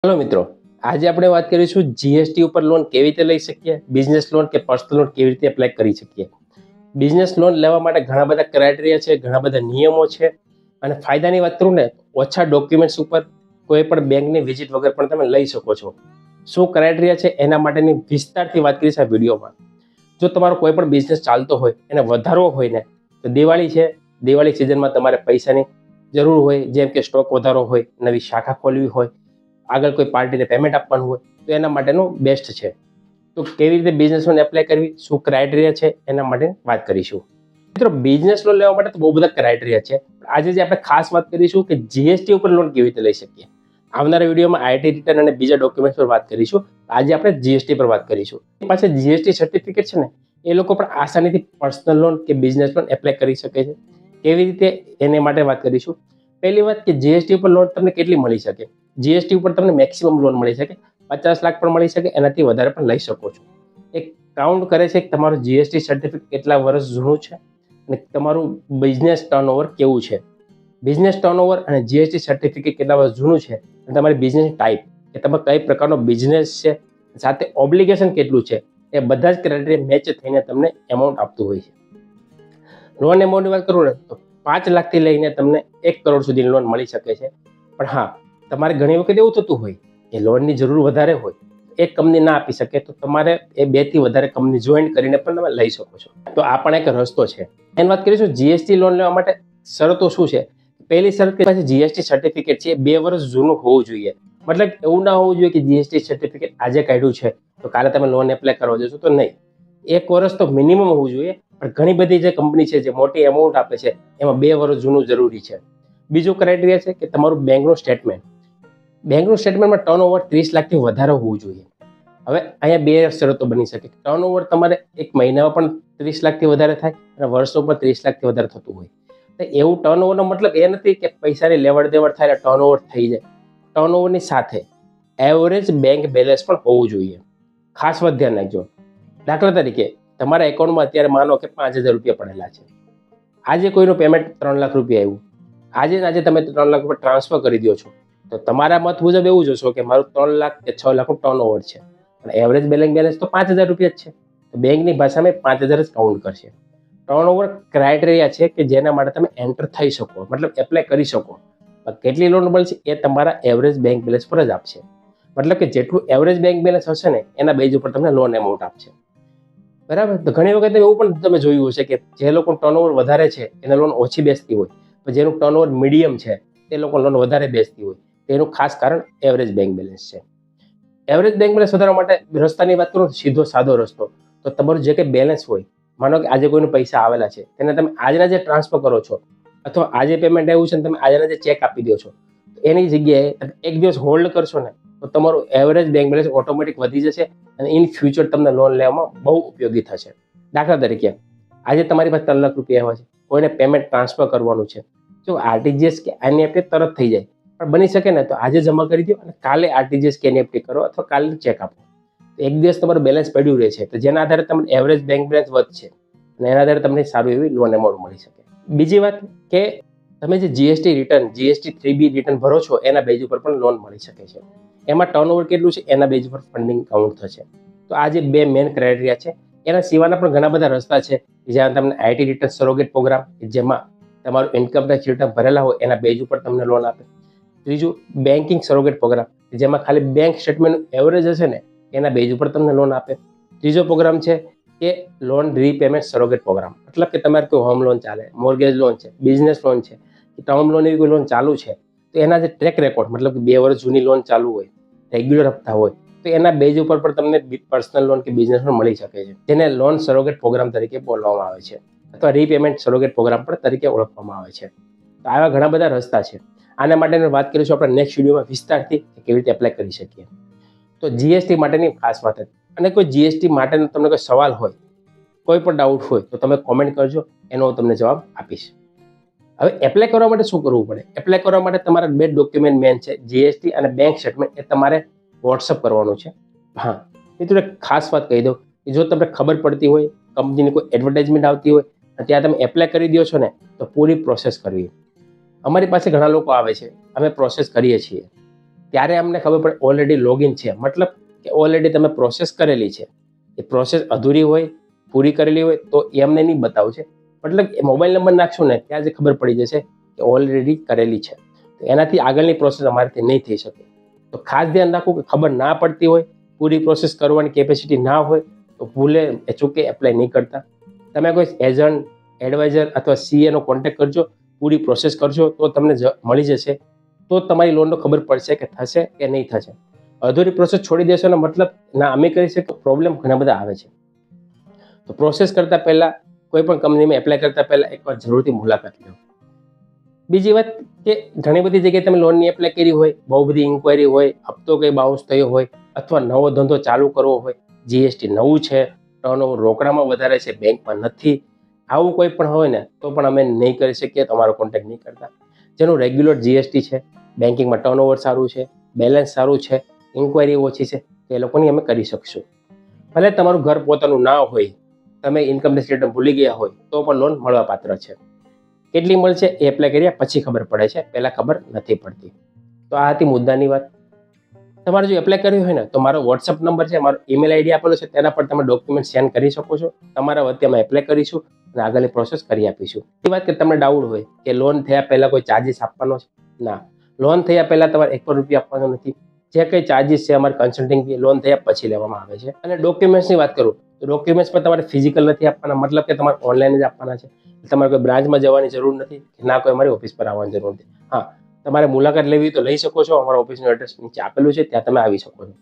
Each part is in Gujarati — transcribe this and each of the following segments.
हेलो मित्रों, आज આપણે વાત કરીશું જીએસટી ઉપર લોન કેવી રીતે લઈ શકીએ, બિઝનેસ લોન કે પર્સનલ લોન કેવી રીતે એપ્લાય કરી શકીએ। બિઝનેસ લોન લેવા માટે ઘણા બધા ક્રાઇટેરિયા છે, ઘણા બધા નિયમો છે અને ફાયદાની વાત કરું ને ઓછા ડોક્યુમેન્ટ્સ ઉપર કોઈ પણ બેંકની વિઝિટ વગર પણ તમે લઈ શકો છો। શું ક્રાઇટેરિયા છે એના માટેની વિસ્તારથી વાત કરીશ આ વિડીયોમાં। જો તમારો કોઈ પણ બિઝનેસ ચાલતો હોય એને વધારવો હોય ને તો દિવાળી છે, દિવાળી સિઝનમાં તમારે પૈસાની જરૂર હોય, જેમ કે સ્ટોક વધારવો હોય, નવી શાખા ખોલવી હોય, આગળ કોઈ પાર્ટીને પેમેન્ટ આપવાનું હોય તો એના માટેનું બેસ્ટ છે। તો કેવી રીતે બિઝનેસ લોન એપ્લાય કરવી, શું ક્રાઇટેરિયા છે એના માટે વાત કરીશું। મિત્રો, બિઝનેસ લોન લેવા માટે તો બહુ બધા ક્રાઇટેરિયા છે। આજે જે આપણે ખાસ વાત કરીશું કે જીએસટી ઉપર લોન કેવી રીતે લઈ શકીએ। આવનારા વિડીયોમાં આઈટી રિટર્ન અને બીજા ડોક્યુમેન્ટ્સ પર વાત કરીશું। આજે આપણે જીએસટી પર વાત કરીશું। પાસે જીએસટી સર્ટિફિકેટ છે ને એ લોકો પણ આસાનીથી પર્સનલ લોન કે બિઝનેસ લોન એપ્લાય કરી શકે છે। કેવી રીતે એને માટે વાત કરીશું। પહેલી વાત કે જીએસટી ઉપર લોન તમને કેટલી મળી શકે। જીએસટી ઉપર તમને મેક્સિમમ લોન મળી શકે, 50 લાખ પણ મળી શકે, એનાથી વધારે પણ લઈ શકો છો। એક કાઉન્ટ કરે છે કે તમારું જીએસટી સર્ટિફિકેટ કેટલા વર્ષ જૂનું છે અને તમારું બિઝનેસ ટર્નઓવર કેવું છે। બિઝનેસ ટર્નઓવર અને જીએસટી સર્ટિફિકેટ કેટલા વર્ષ જૂનું છે અને તમારી બિઝનેસ ટાઈપ કે તમે કઈ પ્રકારનો બિઝનેસ છે, સાથે ઓબ્લિગેશન કેટલું છે, એ બધા જ ક્રાઇટેરિયા મેચ થઈને તમને એમાઉન્ટ આપતું હોય છે। લોન એમાઉન્ટની વાત કરું ને તો 5 લાખથી લઈને તમને 1 કરોડ સુધીની લોન મળી શકે છે। પણ હા, તમારે ઘણી વખત એવું થતું હોય કે લોનની જરૂર વધારે હોય, એક કંપની ના આપી શકે તો તમારે એ 2 થી વધારે કંપની જોઈન કરીને પણ તમે લઈ શકો છો। તો આ પણ એક રસ્તો છે। એની વાત કરીશું જીએસટી લોન લેવા માટે શરતો શું છે। પહેલી શરત કે પાસે જીએસટી સર્ટિફિકેટ છે 2 વર્ષ જૂનું હોવું જોઈએ। મતલબ એવું ના હોવું જોઈએ કે જીએસટી સર્ટિફિકેટ આજે કાઢ્યું છે તો કાલે તમે લોન એપ્લાય કરવા જશો તો નહીં। 1 વર્ષ તો મિનિમમ હોવું જોઈએ। પણ ઘણી બધી જે કંપની છે જે મોટી એમાઉન્ટ આપે છે એમાં 2 વર્ષ જૂનું જરૂરી છે। બીજું ક્રાઇટેરિયા છે કે તમારું બેંકનું સ્ટેટમેન્ટ, બેંકનું સ્ટેટમેન્ટમાં ટર્નઓવર 30 લાખથી વધારે હોવું જોઈએ। હવે અહીંયા 2 શરતો બની શકે। ટર્નઓવર તમારે એક મહિનામાં પણ 30 લાખથી વધારે થાય અને વર્ષો પર 30 લાખથી વધારે થતું હોય તો એવું ટર્નઓવરનો મતલબ એ નથી કે પૈસાની લેવડ દેવડ થાય એટલે ટર્નઓવર થઈ જાય। ટર્નઓવરની સાથે એવરેજ બેંક બેલેન્સ પણ હોવું જોઈએ। ખાસ વાત ધ્યાન રાખજો। દાખલા તરીકે તમારા એકાઉન્ટમાં અત્યારે માનો કે 5,000 રૂપિયા પડેલા છે। આજે કોઈનું પેમેન્ટ 3 લાખ રૂપિયા આવ્યું, આજે તમે 3 લાખ રૂપિયા ટ્રાન્સફર કરી દો છો તો તમારા મત મુજબ એવું જોશો કે મારું 3 લાખ કે 6 લાખનું ટર્નઓવર છે અને એવરેજ બેલેન્સ તો 5,000 રૂપિયા જ છે તો બેંકની ભાષામાં 5,000 જ કાઉન્ટ કરશે। ટર્નઓવર ક્રાઇટેરિયા છે કે જેના માટે તમે એન્ટર થઈ શકો, મતલબ એપ્લાય કરી શકો। પણ કેટલી લોન મળશે એ તમારા એવરેજ બેંક બેલેન્સ પર જ આપશે। મતલબ કે જેટલું એવરેજ બેંક બેલેન્સ હશે ને એના બેઝ ઉપર તમને લોન એમાઉન્ટ આપશે, બરાબર। તો ઘણી વખત એવું પણ તમે જોયું હશે કે જે લોકો ટર્નઓવર વધારે છે એને લોન ઓછી બેસતી હોય, પણ જેનું ટર્નઓવર મીડિયમ છે તે લોકો લોન વધારે બેસતી હોય। તેનું ખાસ કારણ એવરેજ બેંક બેલેન્સ છે। એવરેજ બેંક બેલેન્સ વધારવા માટે રસ્તાની વાત કરું તો સીધો સાદો રસ્તો, તો તમારું જે કંઈ બેલેન્સ હોય, માનો કે આજે કોઈનું પૈસા આવેલા છે તેને તમે આજના જે ટ્રાન્સફર કરો છો અથવા આજે પેમેન્ટ આવ્યું છે ને તમે આજના જે ચેક આપી દો છો તો એની જગ્યાએ એક દિવસ હોલ્ડ કરશો ને તો તમારું એવરેજ બેંક બેલેન્સ ઓટોમેટિક વધી જશે અને ઇન ફ્યુચર તમને લોન લેવામાં બહુ ઉપયોગી થશે। દાખલા તરીકે આજે તમારી પાસે 3 લાખ રૂપિયા આવ્યા છે, કોઈને પેમેન્ટ ટ્રાન્સફર કરવાનું છે, જો આરટીજીએસ કે એનઈએફટી તરત થઈ જાય, પણ બની શકે ને તો આજે જમા કરી દો અને કાલે આરટીજીએસ કે એનઈએફટી કરો અથવા કાલે ચેક આપો। એક દિવસ તમારું બેલેન્સ પડ્યું રહે છે તો જેના આધારે તમને એવરેજ બેંક બેલેન્સ વધશે અને એના આધારે તમને સારું એવી લોન એમાઉન્ટ મળી શકે। બીજી વાત કે તમે જે GST return, GST 3B return ભરો છો એના બેઝ ઉપર પણ લોન મળી શકે છે। એમાં ટર્નઓવર કેટલું છે એના બેઝ ઉપર ફંડિંગ કાઉન્ટ થશે। તો આ જે 2 મેઇન ક્રાઇટેરિયા છે। એના સિવાયના પણ ઘણા બધા રસ્તા છે જ્યાં તમને આઈટી રિટર્ન સરોગેટ પ્રોગ્રામ જેમાં તમારું ઇન્કમ ટેક્સ રિટર્ન ભરેલા હોય એના બેઝ ઉપર તમને લોન આપે। ત્રીજું બેન્કિંગ સરોગેટ પ્રોગ્રામ જેમાં ખાલી બેંક સ્ટેટમેન્ટ એવરેજ હશે ને એના બેઝ ઉપર તમને લોન આપે। ત્રીજો પ્રોગ્રામ છે કે લોન રીપેમેન્ટ સરોગેટ પ્રોગ્રામ, મતલબ કે તમારે કોઈ હોમ લોન ચાલે, મોર્ગેજ લોન છે, બિઝનેસ લોન છે, ટર્મ લોન એવી કોઈ લોન ચાલુ છે તો એના જે ટ્રેક રેકોર્ડ, મતલબ કે 2 વર્ષ જૂની લોન ચાલુ હોય, રેગ્યુલર હપ્તા હોય તો એના બેઝ ઉપર પણ તમને પર્સનલ લોન કે બિઝનેસ લોન મળી શકે છે, જેને લોન સરોગેટ પ્રોગ્રામ તરીકે બોલવામાં આવે છે અથવા રીપેમેન્ટ સરોગેટ પ્રોગ્રામ પણ તરીકે ઓળખવામાં આવે છે। તો આવા ઘણા બધા રસ્તા છે। આના માટેની વાત કરીશું આપણે નેક્સ્ટ વિડીયોમાં વિસ્તારથી કેવી રીતે એપ્લાય કરી શકીએ। તો જીએસટી માટેની ખાસ વાત હતી અને કોઈ જીએસટી માટેનો તમને કોઈ સવાલ હોય, કોઈ પણ ડાઉટ હોય તો તમે કોમેન્ટ કરજો, એનો હું તમને જવાબ આપીશ। હવે એપ્લાય કરવા માટે શું કરવું પડે। એપ્લાય કરવા માટે તમારા 2 ડોક્યુમેન્ટ મેન છે, જીએસટી અને બેંક સ્ટેટમેન્ટ, એ તમારે વોટ્સઅપ કરવાનું છે। હા મિત્રો, એક ખાસ વાત કહી દઉં કે જો તમને ખબર પડતી હોય, કંપનીની કોઈ એડવર્ટાઇઝમેન્ટ આવતી હોય અને ત્યાં તમે એપ્લાય કરી દો છો ને તો પૂરી પ્રોસેસ કરવી। અમારી પાસે ઘણા લોકો આવે છે, અમે પ્રોસેસ કરીએ છીએ, ત્યારે અમને ખબર પડે ઓલરેડી લોગિન છે, મતલબ કે ઓલરેડી તમે પ્રોસેસ કરેલી છે. એ પ્રોસેસ અધૂરી હોય, પૂરી કરેલી હોય તો એમને નહીં બતાવશે, મતલબ એ મોબાઈલ નંબર નાખશો ને ત્યાં જ ખબર પડી જશે કે ઓલરેડી કરેલી છે. તો એનાથી આગળની પ્રોસેસ અમારાથી નહીં થઈ શકે. તો ખાસ ધ્યાન રાખવું કે ખબર ના પડતી હોય, પૂરી પ્રોસેસ કરવાની કેપેસિટી ના હોય તો ભૂલે ચૂકે એપ્લાય નહીં કરતા. તમે કોઈ એજન્ટ, એડવાઇઝર અથવા સીએનો કોન્ટેક્ટ કરજો, પૂરી પ્રોસેસ કરજો તો તમને મળી જશે. તો તમારી લોનનો ખબર પડશે કે થશે કે નહીં થશે. અધૂરી પ્રોસેસ છોડી દેશો ને મતલબ ના અમે કરી શકીએ, પ્રોબ્લેમ ઘણા બધા આવે છે. તો પ્રોસેસ કરતા પહેલા, કોઈ પણ કંપનીમાં એપ્લાય કરતા પહેલા એકવાર જરૂરથી મુલાકાત લો. બીજી વાત કે ઘણી બધી જગ્યાએ તમે લોનની એપ્લાય કરી હોય, બહુ બધી ઇન્ક્વાયરી હોય, હપ્તો કંઈ બાઉન્સ થયો હોય અથવા નવો ધંધો ચાલુ કરવો હોય, જીએસટી નવું છે, ટર્નઓવર રોકડામાં વધારે છે, બેંકમાં નથી, આવું કોઈ પણ હોય ને તો પણ અમે નહીં કરી શકીએ, તમારો કોન્ટેક્ટ નહીં કરતા. જેનું રેગ્યુલર જીએસટી છે, બેન્કિંગમાં ટર્નઓવર સારું છે, બેલેન્સ સારું છે, ઇન્ક્વાયરી ઓછી છે, તો એ લોકોની અમે કરી શકશું. ભલે તમારું ઘર પોતાનું ના હોય, તમે ઇન્કમ ટેક્સ રિટર્ન ભૂલી ગયા હોય તો પણ લોન મળવા પાત્ર છે. કેટલી મળશે એ એપ્લાય કર્યા પછી ખબર પડે છે, પહેલાં ખબર નથી પડતી. તો આ હતી મુદ્દાની વાત. તમારે જો એપ્લાય કર્યું હોય ને તો મારો વોટ્સઅપ નંબર છે, મારો ઈમેલ આઈડી આપેલો છે, તેના પર તમે ડોક્યુમેન્ટ સેન્ડ કરી શકો છો. તમારા વતી અમે એપ્લાય કરીશું અને આગળની પ્રોસેસ કરી આપીશું. એ વાત કે તમને ડાઉટ હોય કે લોન થયા પહેલાં કોઈ ચાર્જિસ આપવાનો છે, ના, લોન થયા પહેલાં તમારે 1 રૂપિયા આપવાનો નથી. જે કંઈ ચાર્જિસ છે અમારી કન્સલ્ટિંગ ફી લોન થયા પછી લેવામાં આવે છે. અને ડોક્યુમેન્ટ્સની વાત કરું તો ડોક્યુમેન્ટ્સ પર તમારે ફિઝિકલ નથી આપવાના, મતલબ કે તમારે ઓનલાઈન જ આપવાના છે. તમારે કોઈ બ્રાન્ચમાં જવાની જરૂર નથી, ના કોઈ અમારી ઓફિસ પર આવવાની જરૂર નથી. હા, તમારે મુલાકાત લેવી તો લઈ શકો છો, અમારા ઓફિસનું એડ્રેસ નીચે આપેલું છે, ત્યાં તમે આવી શકો છો.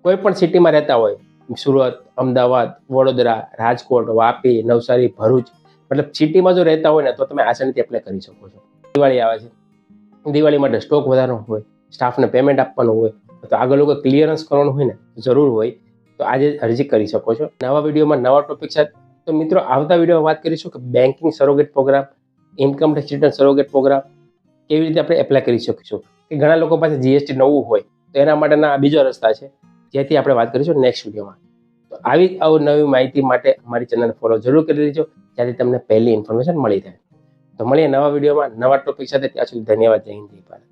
કોઈ પણ સિટીમાં રહેતા હોય, સુરત, અમદાવાદ, વડોદરા, રાજકોટ, વાપી, નવસારી, ભરૂચ, મતલબ સિટીમાં જો રહેતા હોય ને તો તમે આસાનીથી એપ્લાય કરી શકો છો. દિવાળી આવે છે, દિવાળી માટે સ્ટોક વધારવાનો હોય, સ્ટાફને પેમેન્ટ આપવાનું હોય, તો આગળ લોકો ક્લિયરન્સ કરવાનું હોય ને જરૂર હોય તો આજે અરજી કરી શકો છો. નવા વિડીયોમાં નવા ટોપિક સાથે. તો મિત્રો, આવતા વિડીયોમાં વાત કરીશું કે banking surrogate program, income tax return surrogate program કેવી રીતે આપણે એપ્લાય કરી શકીશું. કે ઘણા લોકો પાસે જીએસટી નવું હોય તો એના માટેના બીજો રસ્તા છે, જેથી આપણે વાત કરીશું નેક્સ્ટ વિડીયોમાં. તો આવી નવી માહિતી માટે અમારી ચેનલ ફોલો જરૂર કરી દેજો, જેથી તમને પહેલી ઇન્ફોર્મેશન મળી જાય. તો મળીએ નવા વિડીયોમાં નવા ટોપિક સાથે. ત્યાં સુધી ધન્યવાદ. જય હિન્દ, જય ભારત.